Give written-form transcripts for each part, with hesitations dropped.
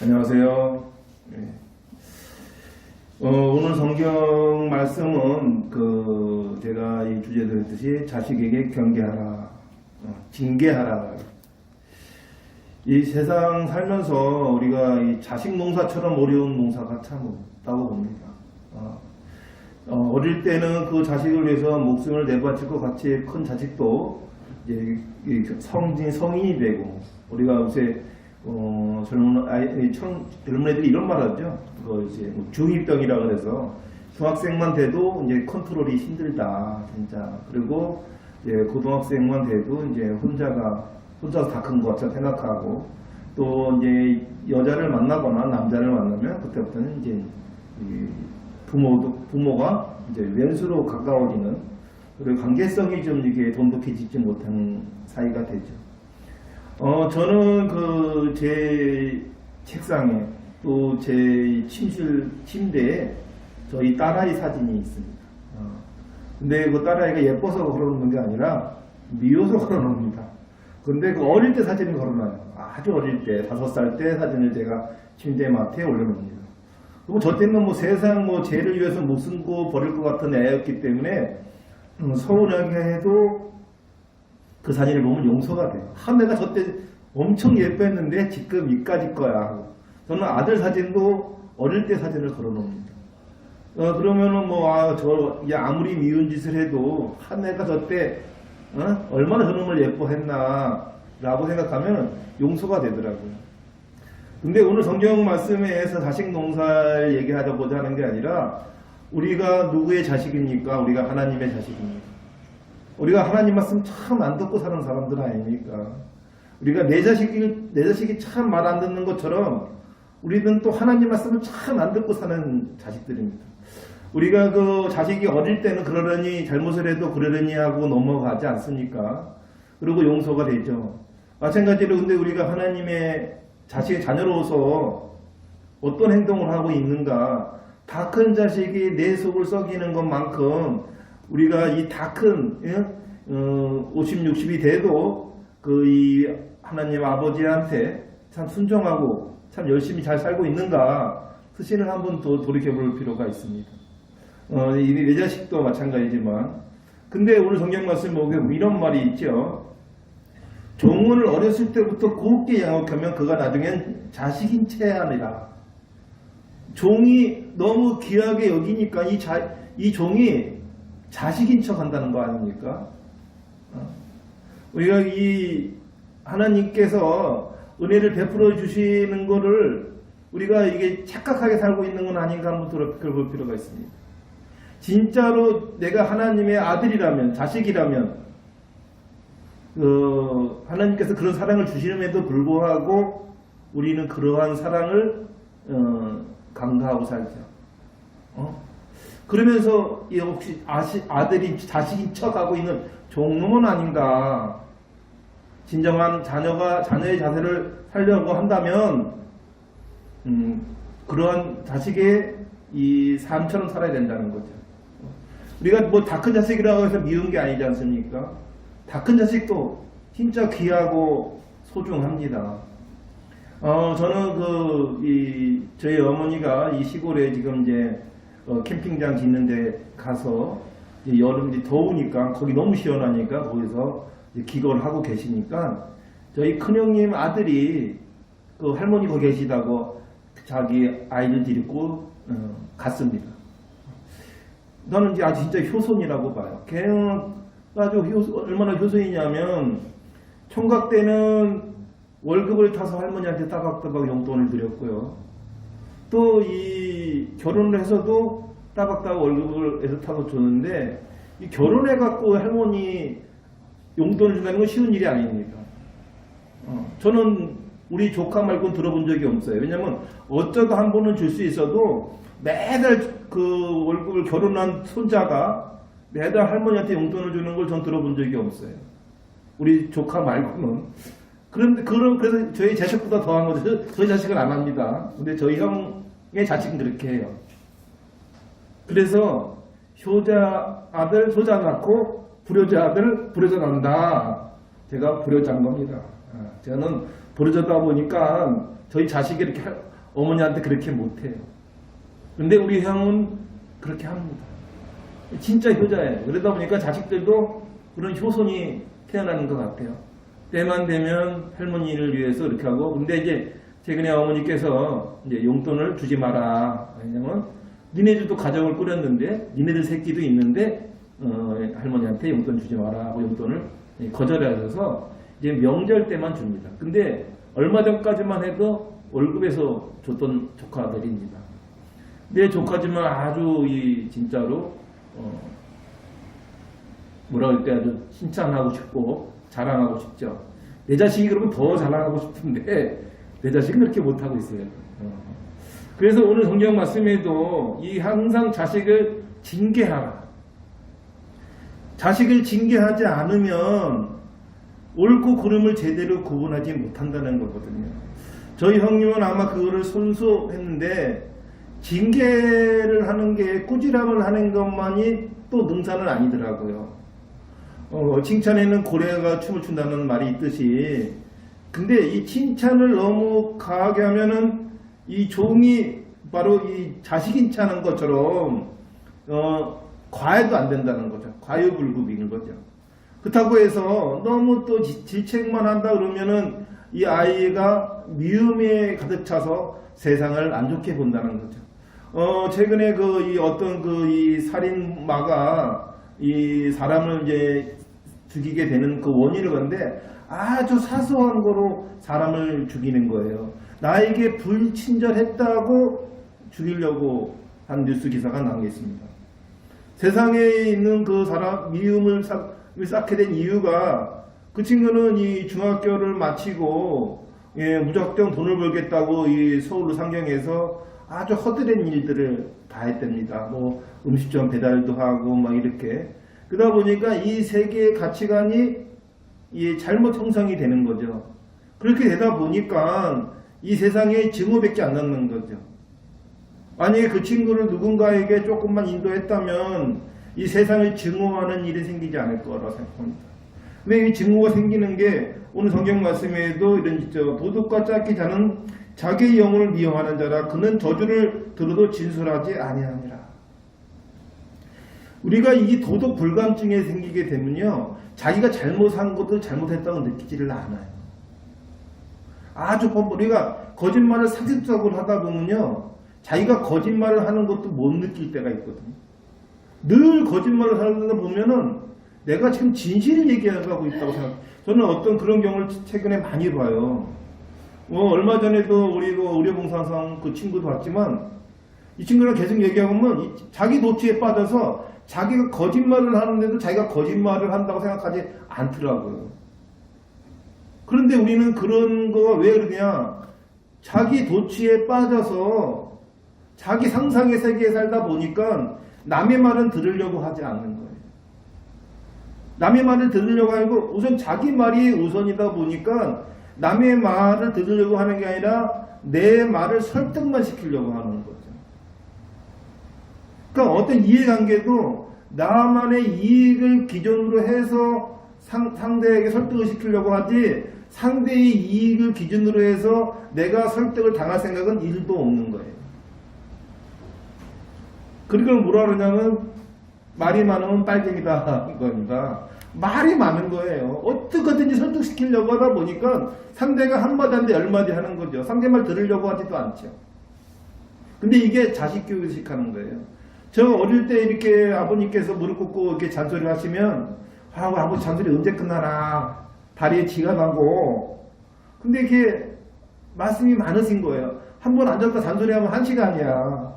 안녕하세요. 네. 오늘 성경 말씀은 제가 이 주제 드렸듯이 자식에게 경계하라, 징계하라. 이 세상 살면서 우리가 이 자식 농사처럼 어려운 농사가 참 없다고 봅니다. 어릴 때는 그 자식을 위해서 목숨을 내바칠 것 같이 큰 자식도 이제 성인이 되고, 우리가 요새 젊은 애들이 이런 말 하죠. 이제 중2병이라 그래서 중학생만 돼도 이제 컨트롤이 힘들다, 진짜. 그리고 이제 고등학생만 돼도 이제 혼자서 다 큰 것 같이 생각하고, 또 이제 여자를 만나거나 남자를 만나면 그때부터는 이제 부모가 이제 왼수로 가까워지는, 그리고 관계성이 좀 이게 돈독해지지 못하는 사이가 되죠. 저는 제 책상에 또 제 침대에 저희 딸아이 사진이 있습니다. 근데 그 딸아이가 예뻐서 걸어놓는 게 아니라 미워서 걸어놓습니다. 근데 그 어릴 때 사진을 걸어놔요. 아주 어릴 때, 5살 때 사진을 제가 침대 마트에 올려놓습니다. 그리고 저 때는 세상 죄를 위해서 목숨 버릴 것 같은 애였기 때문에 서운하게 해도 그 사진을 보면 용서가 돼요. 내가 저 때 엄청 예뻐했는데 지금 이까짓 거야. 저는 아들 사진도 어릴 때 사진을 걸어놓습니다. 그러면은 아무리 미운 짓을 해도 내가 저 때 얼마나 저놈을 예뻐했나 라고 생각하면 용서가 되더라고요. 근데 오늘 성경 말씀에서 자식 농사를 얘기하자고자 하는 게 아니라, 우리가 누구의 자식입니까? 우리가 하나님의 자식입니다. 우리가 하나님 말씀 참 안 듣고 사는 사람들 아닙니까? 우리가 내 자식이 참 말 안 듣는 것처럼 우리는 또 하나님 말씀을 참 안 듣고 사는 자식들입니다. 우리가 그 자식이 어릴 때는 그러려니, 잘못을 해도 그러려니 하고 넘어가지 않습니까? 그리고 용서가 되죠. 마찬가지로 근데 우리가 하나님의 자식의 자녀로서 어떤 행동을 하고 있는가? 다 큰 자식이 내 속을 썩이는 것만큼 우리가 이 다 큰 50, 60이 돼도 이 하나님 아버지한테 참 순종하고 참 열심히 잘 살고 있는가 스신을 한번 더 돌이켜볼 필요가 있습니다. 내 자식도 마찬가지지만, 근데 오늘 성경 말씀 보면 이런 말이 있죠. 종을 어렸을 때부터 곱게 양육하면 그가 나중엔 자식인 채 하느라. 종이 너무 귀하게 여기니까 이 종이 자식인 척 한다는 거 아닙니까? 우리가 이 하나님께서 은혜를 베풀어 주시는 거를 우리가 이게 착각하게 살고 있는 건 아닌가 한번 돌아볼 필요가 있습니다. 진짜로 내가 하나님의 아들이라면, 자식이라면, 하나님께서 그런 사랑을 주시는데도 불구하고 우리는 그러한 사랑을 간과하고 살죠. 그러면서 혹시 아들이 자식인 척하고 있는 종놈은 아닌가? 진정한 자녀의 자세를 살려고 한다면 그러한 자식의 이 삶처럼 살아야 된다는 거죠. 우리가 다 큰 자식이라고 해서 미운 게 아니지 않습니까? 다 큰 자식도 진짜 귀하고 소중합니다. 저는 저희 어머니가 이 시골에 지금 이제 캠핑장 짓는데 가서 여름이 더우니까, 거기 너무 시원하니까 거기서 기거를 하고 계시니까 저희 큰형님 아들이 할머니 거기 계시다고 자기 아이들 데리고 갔습니다. 나는 이제 진짜 효손이라고 봐요. 걔는 아주 얼마나 효손이냐면, 총각 때는 월급을 타서 할머니한테 따박따박 용돈을 드렸고요. 또 결혼을 해서도 따박따박 월급을 해서 타서 줬는데, 이 결혼해갖고 할머니 용돈을 준다는 건 쉬운 일이 아닙니다. 저는 우리 조카 말고는 들어본 적이 없어요. 왜냐면 어쩌다 한 번은 줄 수 있어도 매달 그 월급을, 결혼한 손자가 매달 할머니한테 용돈을 주는 걸 전 들어본 적이 없어요. 우리 조카 말고는. 그래서 저희 자식보다 더한 거죠. 저희 자식은 안 합니다. 근데 저희 형의 자식은 그렇게 해요. 그래서 효자 아들 효자 낳고 불효자 아들 불효자 난다. 제가 불효자인 겁니다. 저는 불효자다 보니까 저희 자식이 이렇게 어머니한테 그렇게 못해요. 근데 우리 형은 그렇게 합니다. 진짜 효자예요. 그러다 보니까 자식들도 그런 효손이 태어나는 것 같아요. 때만 되면 할머니를 위해서 이렇게 하고, 근데 이제 최근에 어머니께서 이제 용돈을 주지 마라. 왜냐면 니네들도 가정을 꾸렸는데, 니네들 새끼도 있는데, 할머니한테 용돈 주지 마라 하고 용돈을 거절하셔서 이제 명절 때만 줍니다. 근데 얼마 전까지만 해도 월급에서 줬던 조카들입니다. 내 조카지만 아주 진짜로 뭐라 그럴 때 아주 칭찬하고 싶고 자랑하고 싶죠. 내 자식이 그러면 더 자랑하고 싶은데 내 자식은 그렇게 못하고 있어요. 그래서 오늘 성경 말씀에도 이 항상 자식을 징계하라. 자식을 징계하지 않으면 옳고 그름을 제대로 구분하지 못한다는 거거든요. 저희 형님은 아마 그거를 손수했는데 징계를 하는 게 꾸지람을 하는 것만이 또 능사는 아니더라고요. 칭찬에는 고래가 춤을 춘다는 말이 있듯이, 근데 이 칭찬을 너무 강하게 하면은 이 종이 바로 이 자식인 차는 것처럼 과해도 안 된다는 거죠. 과유불급인 거죠. 그렇다고 해서 너무 또 질책만 한다 그러면은 이 아이가 미움에 가득 차서 세상을 안 좋게 본다는 거죠. 최근에 이 어떤 이 살인마가 이 사람을 이제 죽이게 되는 그 원인을 건데 아주 사소한 거로 사람을 죽이는 거예요. 나에게 불친절했다고 죽이려고 한 뉴스 기사가 나오겠습니다. 세상에 있는 그 사람 미움을 쌓게 된 이유가 그 친구는 이 중학교를 마치고 무작정 돈을 벌겠다고 이 서울로 상경해서 아주 허드렛 일들을 다 했답니다. 뭐 음식점 배달도 하고 막 이렇게 그러다 보니까 이 세계의 가치관이 잘못 형성이 되는 거죠. 그렇게 되다 보니까 이 세상에 증오밖에 안 남는 거죠. 만약에 그 친구를 누군가에게 조금만 인도했다면 이 세상을 증오하는 일이 생기지 않을 거라고 생각합니다. 근데 이 증오가 생기는 게 오늘 성경 말씀에도 이런 도둑과 짝기 자는 자기의 영혼을 미워하는 자라 그는 저주를 들어도 진술하지 아니하니라. 우리가 이 도덕 불감증에 생기게 되면요, 자기가 잘못한 것도 잘못했다고 느끼지를 않아요. 아주 우리가 거짓말을 상습적으로 하다 보면요, 자기가 거짓말을 하는 것도 못 느낄 때가 있거든요. 늘 거짓말을 하다 보면은 내가 지금 진실을 얘기하고 있다고 생각해요. 저는 어떤 그런 경우를 최근에 많이 봐요. 얼마 전에도 우리 의료봉사상 그 친구도 봤지만 이 친구랑 계속 얘기하고 보면 자기 노치에 빠져서 자기가 거짓말을 하는데도 자기가 거짓말을 한다고 생각하지 않더라고요. 그런데 우리는 그런 거가 왜 그러냐, 자기 도취에 빠져서 자기 상상의 세계에 살다 보니까 남의 말은 들으려고 하지 않는 거예요. 남의 말을 들으려고 하고 우선 자기 말이 우선이다 보니까 남의 말을 들으려고 하는 게 아니라 내 말을 설득만 시키려고 하는 거죠. 그러니까 어떤 이해관계도 나만의 이익을 기준으로 해서 상대에게 설득을 시키려고 하지 상대의 이익을 기준으로 해서 내가 설득을 당할 생각은 1도 없는 거예요. 그러니까 뭐라 그러냐면 말이 많으면 빨갱이다 이겁니다. 말이 많은 거예요. 어떻게든지 설득시키려고 하다 보니까 상대가 한마디 한데 10마디 하는 거죠. 상대 말 들으려고 하지도 않죠. 근데 이게 자식 교육식 하는 거예요. 저 어릴 때 이렇게 아버님께서 무릎 꿇고 이렇게 잔소리 하시면 아버지 잔소리 언제 끝나나 다리에 쥐가 나고, 근데 이렇게 말씀이 많으신 거예요. 한 번 앉았다 잔소리하면 1시간이야.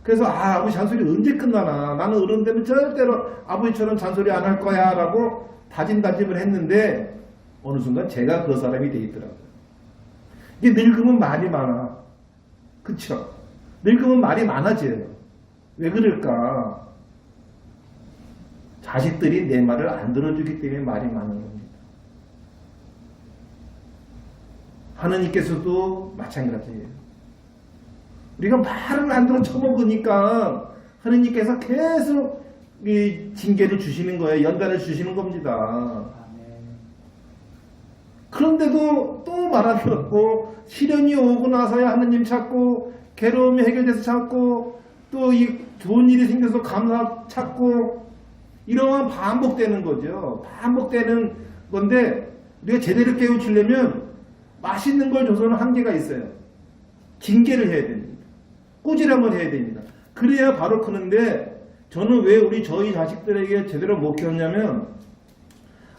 그래서 아버지 잔소리 언제 끝나나, 나는 어른 되면 절대로 아버지처럼 잔소리 안 할 거야 라고 다짐을 했는데 어느 순간 제가 그 사람이 돼 있더라고요. 이게 늙으면 말이 많아. 그쵸? 늙으면 말이 많아져요. 왜 그럴까? 자식들이 내 말을 안 들어주기 때문에 말이 많은 겁니다. 하느님께서도 마찬가지예요. 우리가 말을 안 들어 처먹으니까 하느님께서 계속 이 징계를 주시는 거예요. 연단을 주시는 겁니다. 그런데도 또 말 안 들었고, 시련이 오고 나서야 하느님 찾고, 괴로움이 해결돼서 찾고, 또 이 좋은 일이 생겨서 감사 찾고, 이러한 반복되는 거죠. 반복되는 건데, 우리가 제대로 깨우치려면 맛있는 걸 줘서는 한계가 있어요. 징계를 해야 됩니다. 꼬지람을 해야 됩니다. 그래야 바로 크는데, 저는 왜 저희 자식들에게 제대로 못 키웠냐면,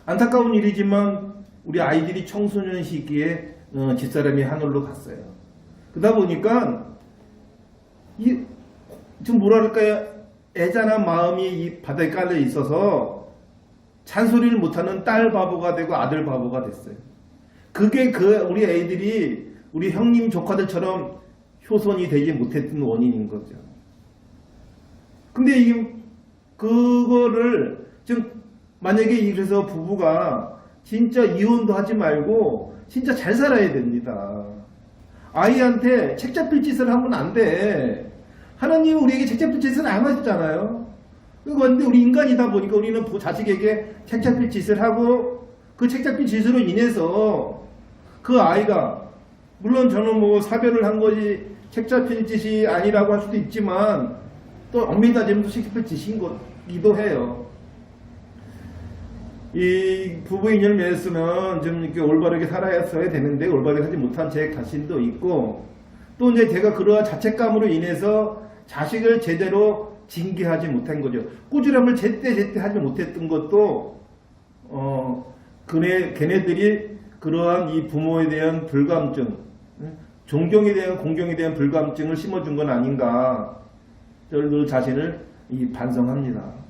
안타까운 일이지만 우리 아이들이 청소년 시기에 집사람이 하늘로 갔어요. 그러다 보니까 좀 뭐랄까요, 애잔한 마음이 이 바닥에 깔려 있어서 잔소리를 못하는 딸 바보가 되고 아들 바보가 됐어요. 그게 우리 애들이 우리 형님 조카들처럼 효손이 되지 못했던 원인인 거죠. 근데 그거를 지금 만약에 그래서 부부가 진짜 이혼도 하지 말고 진짜 잘 살아야 됩니다. 아이한테 책 잡힐 짓을 하면 안 돼. 하나님은 우리에게 책 잡힐 짓을 안 하셨잖아요. 그런데 우리 인간이다 보니까 우리는 자식에게 책 잡힐 짓을 하고, 그 책 잡힐 짓으로 인해서 그 아이가, 물론 저는 뭐 사별을 한 것이 책 잡힐 짓이 아니라고 할 수도 있지만 또 엄밀히 따지면 책 잡힐 짓이기도 해요. 이 부부 인연을 맺었으면 좀 이렇게 올바르게 살아야 되는데 올바르게 하지 못한 제 자신도 있고, 또 이제 제가 그러한 자책감으로 인해서 자식을 제대로 징계하지 못한 거죠. 꾸지람을 제때 하지 못했던 것도 걔네들이 그러한 이 부모에 대한 불감증, 존경에 대한 공경에 대한 불감증을 심어준 건 아닌가, 저를 자신을 반성합니다.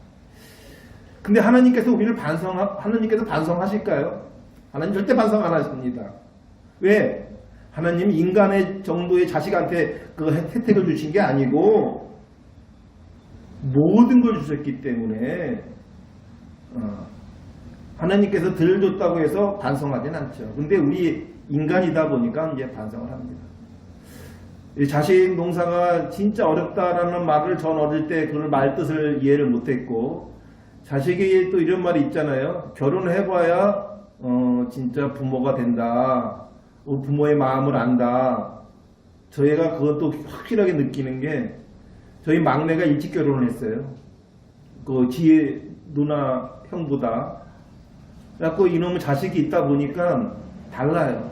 근데 하나님께서 우리를 하나님께서 반성하실까요? 하나님 절대 반성 안 하십니다. 왜? 하나님 인간의 정도의 자식한테 그 혜택을 주신 게 아니고 모든 걸 주셨기 때문에 하나님께서 덜 줬다고 해서 반성하진 않죠. 근데 우리 인간이다 보니까 이제 반성을 합니다. 자식 농사가 진짜 어렵다라는 말을 전 어릴 때 그걸 말 뜻을 이해를 못했고, 자식이 또 이런 말이 있잖아요. 결혼을 해봐야 진짜 부모가 된다. 부모의 마음을 안다. 저희가 그것도 확실하게 느끼는 게, 저희 막내가 일찍 결혼을 했어요. 그 뒤에 누나 형보다. 그래갖고 이놈의 자식이 있다 보니까 달라요.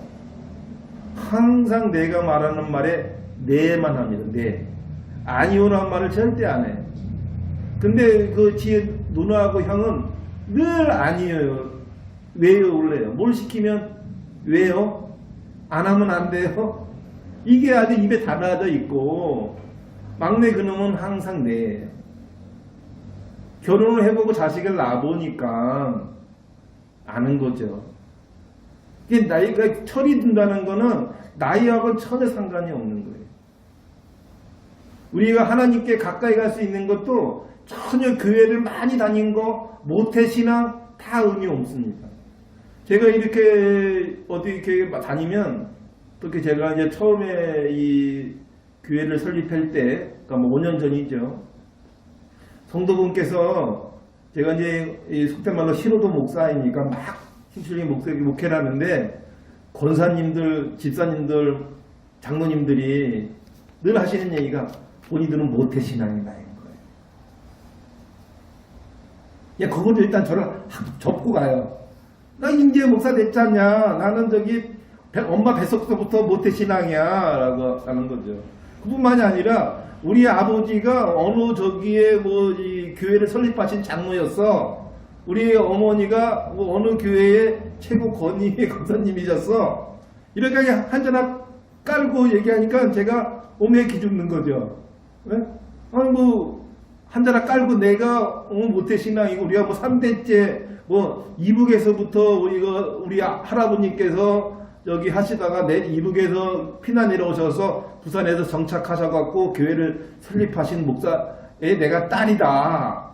항상 내가 말하는 말에 네만 합니다. 네. 아니오라는 말을 절대 안 해. 근데 그 뒤에 누나하고 형은 늘 아니에요. 왜요? 원래요. 뭘 시키면 왜요? 안 하면 안 돼요? 이게 아주 입에 달아져 있고, 막내 그놈은 항상 네예요. 결혼을 해보고 자식을 낳아보니까 아는 거죠. 이게 나이가 철이 든다는 거는 나이하고는 전혀 상관이 없는 거예요. 우리가 하나님께 가까이 갈 수 있는 것도 전혀 교회를 많이 다닌 거, 모태신앙 다 의미 없습니다. 제가 이렇게 어디 이렇게 다니면, 특히 제가 이제 처음에 이 교회를 설립할 때, 그러니까 뭐 5년 전이죠. 성도분께서 제가 이제 속된 말로 신호도 목사이니까 막 힘줄기 목회를 하는데, 권사님들, 집사님들, 장로님들이 늘 하시는 얘기가 본인들은 모태신앙이다. 야, 그거를 일단 저를 접고 가요. 나 이제 목사 됐잖냐. 나는 엄마 뱃속부터 모태신앙이야. 라고 하는 거죠. 그뿐만이 아니라, 우리 아버지가 어느 이 교회를 설립하신 장로였어. 우리 어머니가 어느 교회의 최고 권위의 권사님이셨어. 이렇게 한자나 깔고 얘기하니까 제가 오매 기죽는 거죠. 네? 아니, 한자나 깔고 내가 모태신앙이고, 우리가 3대째 이북에서부터 우리 할아버님께서 여기 하시다가 이북에서 피난 내려오셔서 부산에서 정착하셔갖고 교회를 설립하신 목사의 내가 딸이다.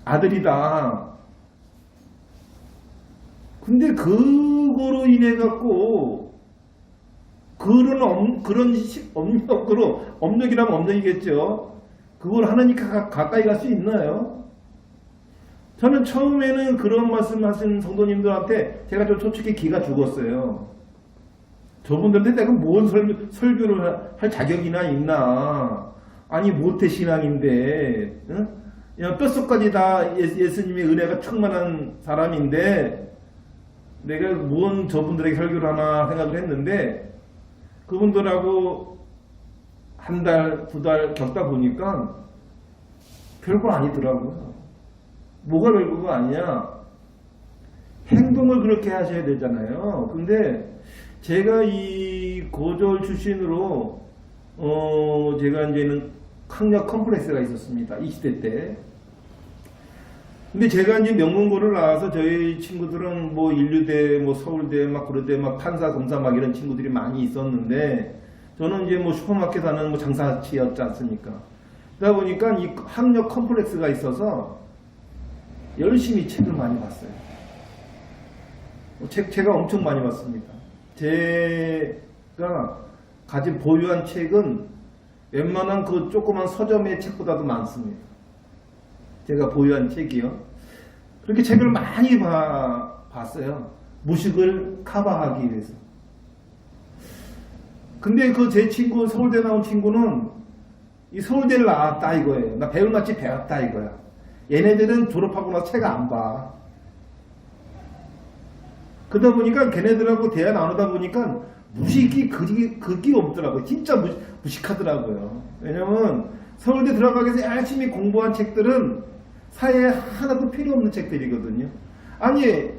아들이다. 근데 그거로 인해갖고 그런 업력이라면 업력이겠죠. 그걸 하나님께 가까이 갈 수 있나요? 저는 처음에는 그런 말씀하신 성도님들한테 제가 좀 솔직히 기가 죽었어요. 저분들한테 내가 뭔 설교를 할 자격이나 있나. 아니 모태신앙인데 응? 그냥 뼛속까지 다 예수님의 은혜가 충만한 사람인데 내가 뭔 저분들에게 설교를 하나 생각을 했는데 그분들하고 한 달, 두 달 겪다 보니까 별거 아니더라고요. 뭐가 별거가 아니야. 행동을 그렇게 하셔야 되잖아요. 근데 제가 이 고졸 출신으로 제가 이제는 학력 컴플렉스가 있었습니다. 20대 때. 근데 제가 이제 명문고를 나와서 저희 친구들은 뭐 인류대, 뭐 서울대, 막 그러대, 막 판사, 검사 막 이런 친구들이 많이 있었는데 저는 이제 뭐 슈퍼마켓 하는 뭐 장사치였지 않습니까? 그러다 보니까 이 학력 컴플렉스가 있어서 열심히 책을 많이 봤어요. 제가 엄청 많이 봤습니다. 제가 가진 보유한 책은 웬만한 그 조그만 서점의 책보다도 많습니다. 제가 보유한 책이요. 그렇게 책을 많이 봤어요. 무식을 커버하기 위해서. 근데 그 제 친구, 서울대 나온 친구는 이 서울대를 나왔다 이거예요. 나 배울 만치 배웠다 이거야. 얘네들은 졸업하고 나서 책 안 봐. 그러다 보니까 걔네들하고 대화 나누다 보니까 무식이 그게 없더라고요. 진짜 무식하더라고요. 왜냐면 서울대 들어가기 위해서 열심히 공부한 책들은 사회에 하나도 필요 없는 책들이거든요. 아니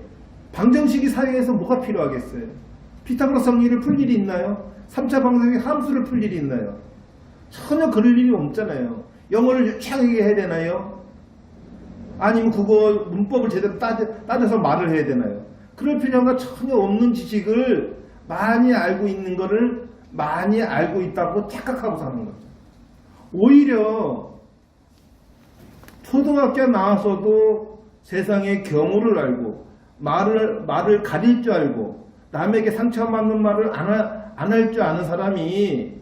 방정식이 사회에서 뭐가 필요하겠어요? 피타고라스 정리를 풀 일이 있나요? 3차 방정식 함수를 풀 일이 있나요? 전혀 그럴 일이 없잖아요. 영어를 유창하게 해야 되나요? 아니면 그거 문법을 제대로 따져서 말을 해야 되나요? 그럴 필요가 전혀 없는 지식을 많이 알고 있는 거를 많이 알고 있다고 착각하고 사는 거죠. 오히려 초등학교 나와서도 세상의 경우를 알고 말을 가릴 줄 알고 남에게 상처받는 말을 안 할 줄 아는 사람이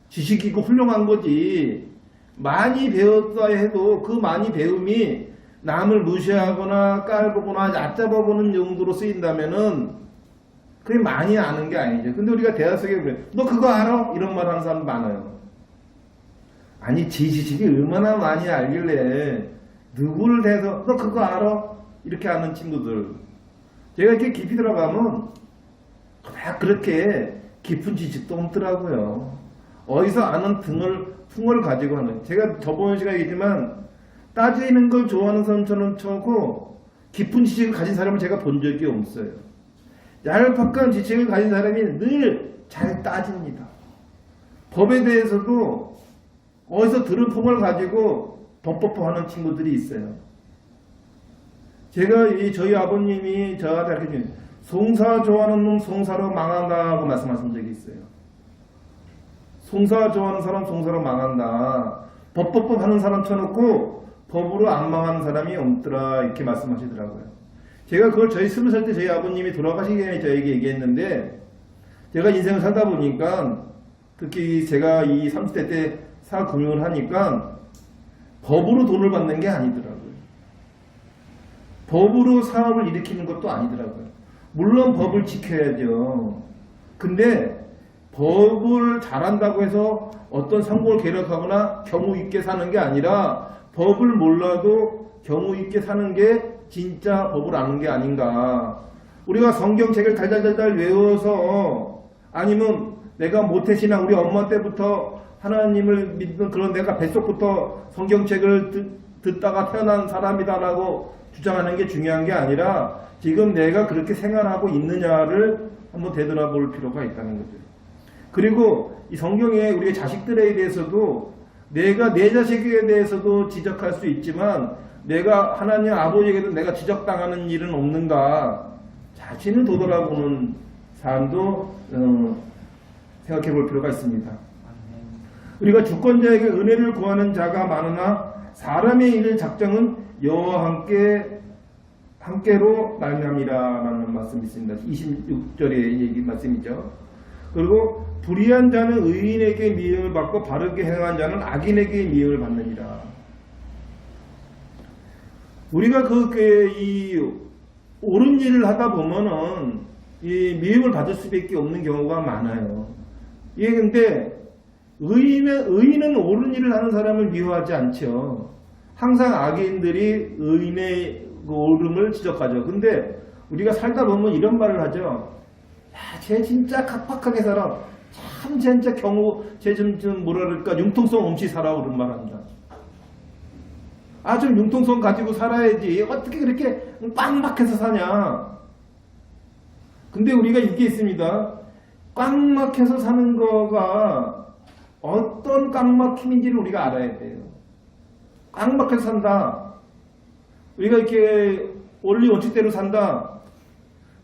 지식이고 훌륭한 거지. 많이 배웠다 해도 그 많이 배움이 남을 무시하거나 깔보거나 얕잡아보는 용도로 쓰인다면은 그게 많이 아는 게 아니죠. 근데 우리가 대화 속에 그래. 너 그거 알아? 이런 말 하는 사람 많아요. 아니 지 지식이 얼마나 많이 알길래 누구를 대해서 너 그거 알아? 이렇게 하는 친구들. 제가 이렇게 깊이 들어가면 다 그렇게 깊은 지식도 없더라고요. 어디서 아는 풍을 가지고 하는. 제가 저번 시간에 얘기했지만 따지는 걸 좋아하는 사람처럼 쳐고 깊은 지식을 가진 사람을 제가 본 적이 없어요. 얄팍한 지식을 가진 사람이 늘 잘 따집니다. 법에 대해서도 어디서 들은 풍을 가지고 법법하는 친구들이 있어요. 제가 저희 아버님이 저한테 이렇게 송사 좋아하는 놈 송사로 망한다고 말씀하신 적이 있어요. 송사 좋아하는 사람 송사로 망한다. 법법법 하는 사람 쳐놓고 법으로 안 망하는 사람이 없더라 이렇게 말씀하시더라고요. 제가 그걸 저희 20살 때 저희 아버님이 돌아가시기 전에 저에게 얘기했는데 제가 인생을 살다 보니까 특히 제가 이 30대 때 사금융을 하니까 법으로 돈을 받는 게 아니더라고요. 법으로 사업을 일으키는 것도 아니더라고요. 물론 법을 지켜야죠. 근데 법을 잘한다고 해서 어떤 성공을 계획하거나 경우 있게 사는 게 아니라 법을 몰라도 경우 있게 사는 게 진짜 법을 아는 게 아닌가. 우리가 성경책을 달달달달 외워서 아니면 내가 모태신앙 우리 엄마 때부터 하나님을 믿는 그런 내가 뱃속부터 성경책을 듣다가 태어난 사람이다라고 주장하는 게 중요한 게 아니라 지금 내가 그렇게 생활하고 있느냐를 한번 되돌아볼 필요가 있다는 거죠. 그리고 이 성경에 우리의 자식들에 대해서도 내가 내 자식에 대해서도 지적할 수 있지만 내가 하나님 아버지에게도 내가 지적당하는 일은 없는가 자신을 되돌아보는 삶도 생각해 볼 필요가 있습니다. 우리가 주권자에게 은혜를 구하는 자가 많으나 사람의 일을 작정은 여호와 함께로 말미암이라라는 말씀이 있습니다. 26절의 얘기 말씀이죠. 그리고 불의한 자는 의인에게 미움을 받고 바르게 행한 자는 악인에게 미움을 받느니라. 우리가 이 옳은 일을 하다 보면은 이 미움을 받을 수밖에 없는 경우가 많아요. 예, 근데 의인은 옳은 일을 하는 사람을 미워하지 않죠. 항상 악인들이 의인의 그 옳음을 지적하죠. 근데 우리가 살다 보면 이런 말을 하죠. 야, 쟤 진짜 각박하게 살아. 참 진짜 쟤 좀 뭐라 그럴까 융통성 없이 살아. 그런 말 합니다. 아, 좀 융통성 가지고 살아야지. 어떻게 그렇게 꽉 막혀서 사냐. 근데 우리가 이게 있습니다. 꽉 막혀서 사는 거가 어떤 꽉 막힘인지를 우리가 알아야 돼요. 꽉 막혀서 산다. 우리가 이렇게 원리 원칙대로 산다.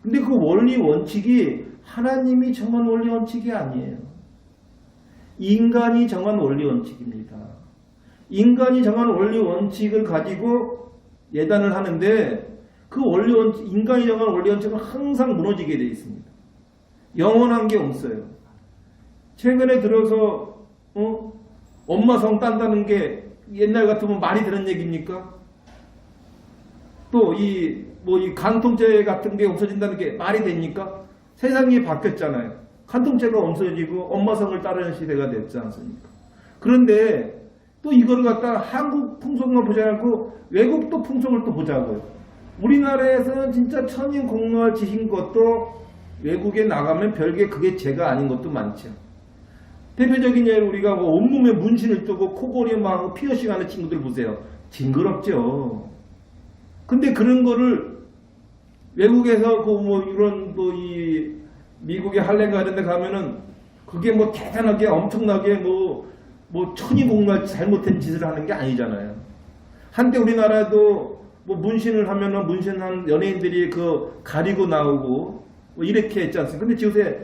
근데 그 원리 원칙이 하나님이 정한 원리 원칙이 아니에요. 인간이 정한 원리 원칙입니다. 인간이 정한 원리 원칙을 가지고 예단을 하는데 그 원리 원칙, 인간이 정한 원리 원칙은 항상 무너지게 되어 있습니다. 영원한 게 없어요. 최근에 들어서 엄마 성 딴다는 게 옛날 같으면 말이 되는 얘기입니까? 또 이 간통죄 같은 게 없어진다는 게 말이 됩니까? 세상이 바뀌었잖아요. 간통죄가 없어지고 엄마 성을 따르는 시대가 됐지 않습니까? 그런데 또 이거를 갖다가 한국 풍속만 보지 않고 외국도 풍속을 또 보자고요. 우리나라에서는 진짜 천인공노할 짓인 것도 외국에 나가면 별게 그게 죄가 아닌 것도 많죠. 대표적인 예로 우리가 온몸에 문신을 뜨고 코골이에 막 피어싱하는 친구들 보세요. 징그럽죠. 근데 그런 거를 외국에서 이런 이 미국의 할렘가 이런 데 가면은 그게 대단하게 엄청나게 천이공노할 잘못된 짓을 하는 게 아니잖아요. 한때 우리나라도 문신을 하면은 문신한 연예인들이 가리고 나오고 이렇게 했지 않습니까? 근데 요새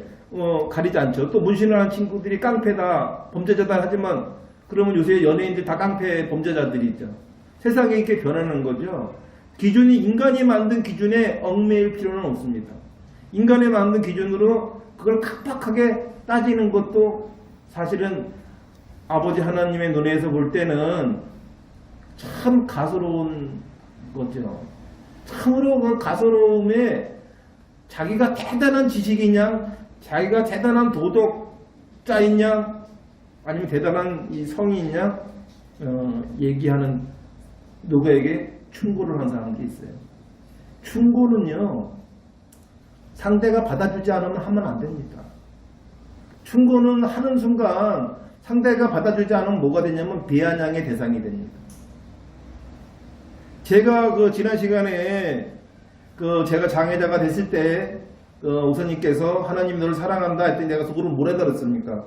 가리지 않죠. 또 문신을 한 친구들이 깡패다, 범죄자다 하지만 그러면 요새 연예인들 다 깡패 범죄자들이 있죠. 세상이 이렇게 변하는 거죠. 기준이 인간이 만든 기준에 얽매일 필요는 없습니다. 인간이 만든 기준으로 그걸 각박하게 따지는 것도 사실은 아버지 하나님의 눈에서 볼 때는 참 가소로운 거죠. 참으로 그 가소로움에 자기가 대단한 지식이냐, 자기가 대단한 도덕자이냐, 아니면 대단한 이 성이냐, 얘기하는 누구에게 충고를 하는 사람들이 있어요. 충고는요, 상대가 받아주지 않으면 하면 안 됩니다. 충고는 하는 순간 상대가 받아주지 않으면 뭐가 되냐면 비아냥의 대상이 됩니다. 제가 지난 시간에 제가 장애자가 됐을 때 우선님께서 하나님 너를 사랑한다 했더니 내가 속으로 뭐라 들었습니까?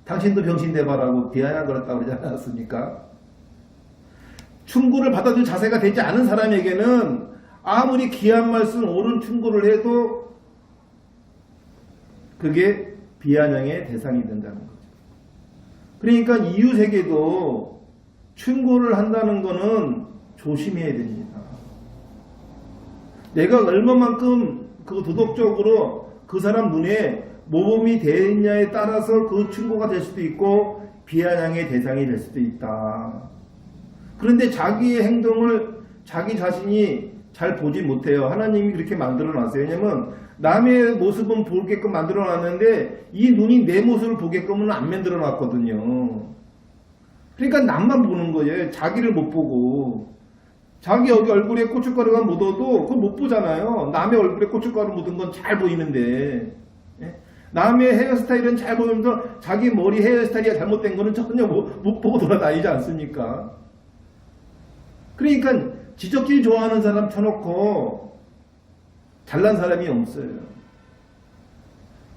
당신도 병신 돼봐라고 비아냥 그랬다고 그러지 않았습니까? 충고를 받아줄 자세가 되지 않은 사람에게는 아무리 귀한 말씀 옳은 충고를 해도 그게 비아냥의 대상이 된다는 거죠. 그러니까 이웃에게도 충고를 한다는 거는 조심해야 됩니다. 내가 얼마만큼 도덕적으로 그 사람 눈에 모범이 되느냐에 따라서 그 충고가 될 수도 있고 비아냥의 대상이 될 수도 있다. 그런데 자기의 행동을 자기 자신이 잘 보지 못해요. 하나님이 그렇게 만들어 놨어요. 왜냐면 남의 모습은 보게끔 만들어 놨는데 이 눈이 내 모습을 보게끔은 안 만들어 놨거든요. 그러니까 남만 보는 거예요. 자기를 못 보고. 자기 여기 얼굴에 고춧가루가 묻어도 그걸 못 보잖아요. 남의 얼굴에 고춧가루 묻은 건 잘 보이는데. 남의 헤어스타일은 잘 보이면서 자기 머리 헤어스타일이 잘못된 거는 전혀 못 보고 돌아다니지 않습니까? 그러니까 지적질 좋아하는 사람 쳐놓고 잘난 사람이 없어요.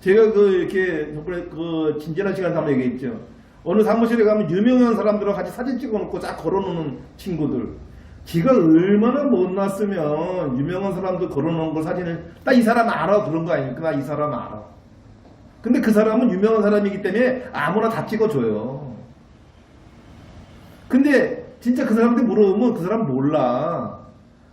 제가 이렇게 진지한 시간에 한번 얘기했죠. 어느 사무실에 가면 유명한 사람들하고 같이 사진 찍어놓고 쫙 걸어놓는 친구들. 지가 얼마나 못났으면 유명한 사람도 걸어놓은 걸 사진을 나 이 사람 알아 그런 거 아닙니까? 나 이 사람 알아. 근데 그 사람은 유명한 사람이기 때문에 아무나 다 찍어줘요. 근데 진짜 그 사람한테 물어보면 그 사람 몰라.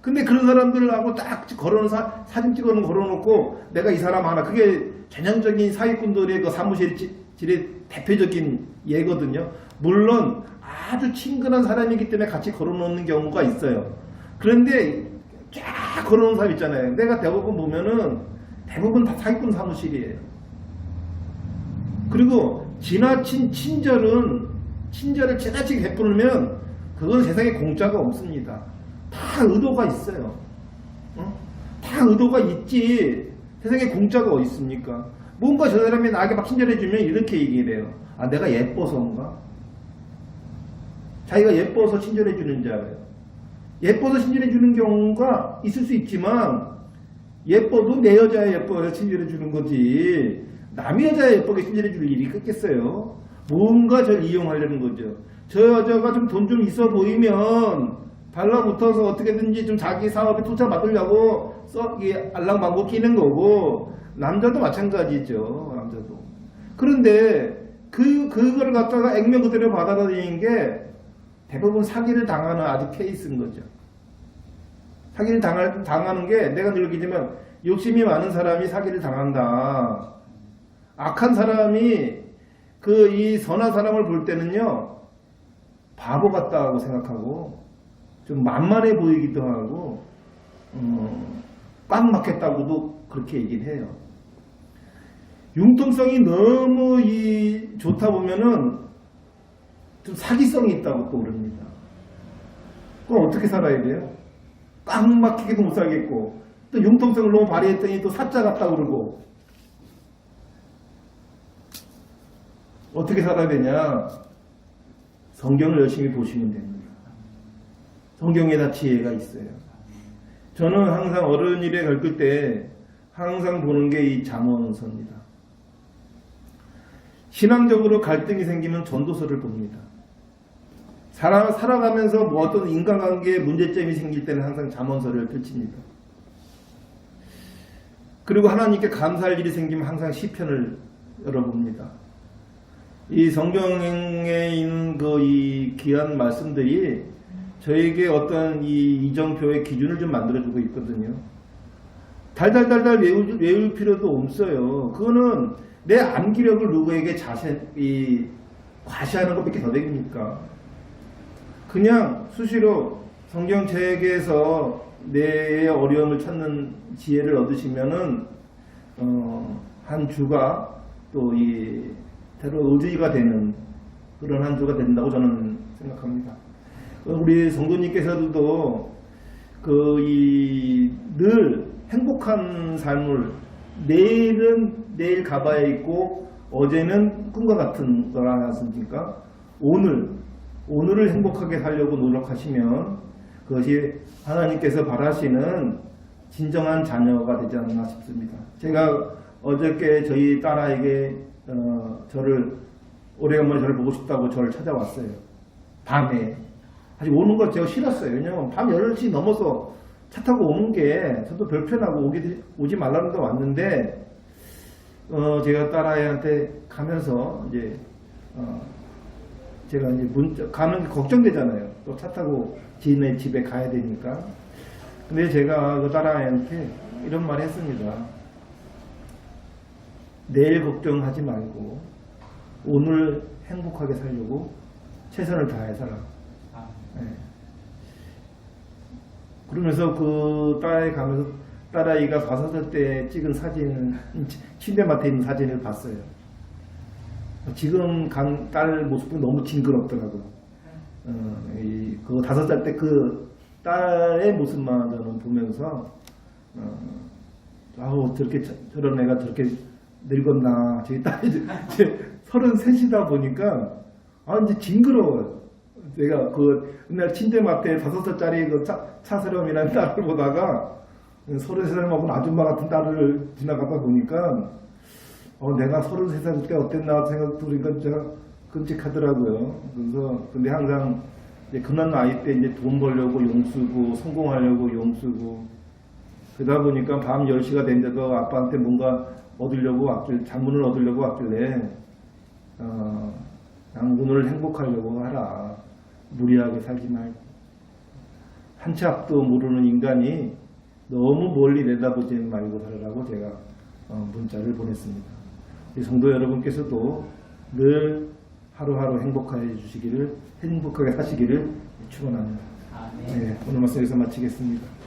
근데 그런 사람들하고 딱 걸어놓은 사진 찍어놓은 걸어놓고 내가 이 사람 알아. 그게 전형적인 사기꾼들의 그 사무실의 대표적인 예거든요. 물론 아주 친근한 사람이기 때문에 같이 걸어놓는 경우가 있어요. 그런데 쫙 걸어놓은 사람 있잖아요. 내가 대부분 보면은 대부분 다 사기꾼 사무실이에요. 그리고 지나친 친절을 지나치게 베푸면 그건 세상에 공짜가 없습니다. 다 의도가 있어요. 다 의도가 있지. 세상에 공짜가 어디 있습니까? 뭔가 저 사람이 나에게 막 친절해주면 이렇게 얘기를 해요. 아, 내가 예뻐서인가? 자기가 예뻐서 친절해주는 줄 알아요. 예뻐서 친절해주는 경우가 있을 수 있지만 예뻐도 내 여자야 예뻐서 친절해주는 거지 남의 여자야 예쁘게 친절해줄 일이 있겠어요? 뭔가 저를 이용하려는 거죠. 저 여자가 좀 돈 좀 있어 보이면 달라붙어서 어떻게든지 좀 자기 사업에 투자 받으려고 알랑방구 끼는 거고 남자도 마찬가지죠. 남자도. 그런데 그거를 갖다가 액면 그대로 받아들이는 게 대부분 사기를 당하는 아주 케이스인 거죠. 사기를 당하는 게 내가 늘 얘기하지만 욕심이 많은 사람이 사기를 당한다. 악한 사람이 이 선한 사람을 볼 때는요 바보 같다고 생각하고 좀 만만해 보이기도 하고 꽉 막혔다고도 그렇게 얘기를 해요. 융통성이 너무 좋다 보면은 좀 사기성이 있다고 또 그럽니다. 그럼 어떻게 살아야 돼요? 꽉 막히게도 못 살겠고 또 융통성을 너무 발휘했더니 또 사자 같다고 그러고 어떻게 살아야 되냐? 성경을 열심히 보시면 됩니다. 성경에 다 지혜가 있어요. 저는 항상 어른일에 겪을 때 항상 보는 게 이 잠언서입니다. 신앙적으로 갈등이 생기면 전도서를 봅니다. 살아가면서 뭐 어떤 인간관계에 문제점이 생길 때는 항상 잠언서를 펼칩니다. 그리고 하나님께 감사할 일이 생기면 항상 시편을 열어봅니다. 이 성경에 있는 이 귀한 말씀들이 저에게 어떤 이 이정표의 기준을 좀 만들어주고 있거든요. 달달달달 외울 필요도 없어요. 그거는 내 암기력을 누구에게 과시하는 것밖에 더 되겠습니까? 그냥 수시로 성경책에서 내 어려움을 찾는 지혜를 얻으시면은 한 주가 또 때로 의지가 되는 그런 한 주가 된다고 저는 생각합니다. 우리 성도님께서도 늘 행복한 삶을 내일은 내일 가봐야 있고 어제는 꿈과 같은 거라 않았습니까? 오늘을 행복하게 살려고 노력하시면 그것이 하나님께서 바라시는 진정한 자녀가 되지 않나 싶습니다. 제가 어저께 저희 딸아이에게 오래간만에 저를 보고 싶다고 저를 찾아왔어요. 밤에. 사실 오는 거 제가 싫었어요. 왜냐면 밤 10시 넘어서 차 타고 오는 게 저도 불편하고 오지 말라는 데 왔는데 제가 딸아이한테 가면서 제가 문자 가는 게 걱정되잖아요. 또 차 타고 지인의 집에 가야 되니까. 근데 제가 그 딸아이한테 이런 말 했습니다. 내일 걱정하지 말고 오늘 행복하게 살려고 최선을 다해 살아. 네. 그러면서 그 딸아이 가면서 딸아이가 5살 때 찍은 사진, 침대맡에 있는 사진을 봤어요. 지금 간 딸 모습은 너무 징그럽더라고요. 그 5살 때 그 딸의 모습만 저는 보면서 저런 애가 저렇게 늙었나. 제 딸이 이제 33이다 보니까 이제 징그러워요. 제가 옛날 침대맡에 5살짜리 차스럼이라는 딸을 보다가 33살 먹은 아줌마 같은 딸을 지나가다 보니까 내가 33살 때 어땠나 생각 들으니까 제가 끔찍하더라고요. 근데 항상 그런 나이 때 이제 돈 벌려고 용쓰고 성공하려고 용쓰고 그러다 보니까 밤 10시가 됐는데도 아빠한테 뭔가 장문을 얻으려고 왔길래 오늘 행복하려고 하라. 무리하게 살지 말고. 한 치 앞도 모르는 인간이 너무 멀리 내다보지 말고 살라고 제가 문자를 보냈습니다. 성도 여러분께서도 늘 하루하루 행복하게 사시기를 축원합니다. 네. 오늘 말씀 여기서 마치겠습니다.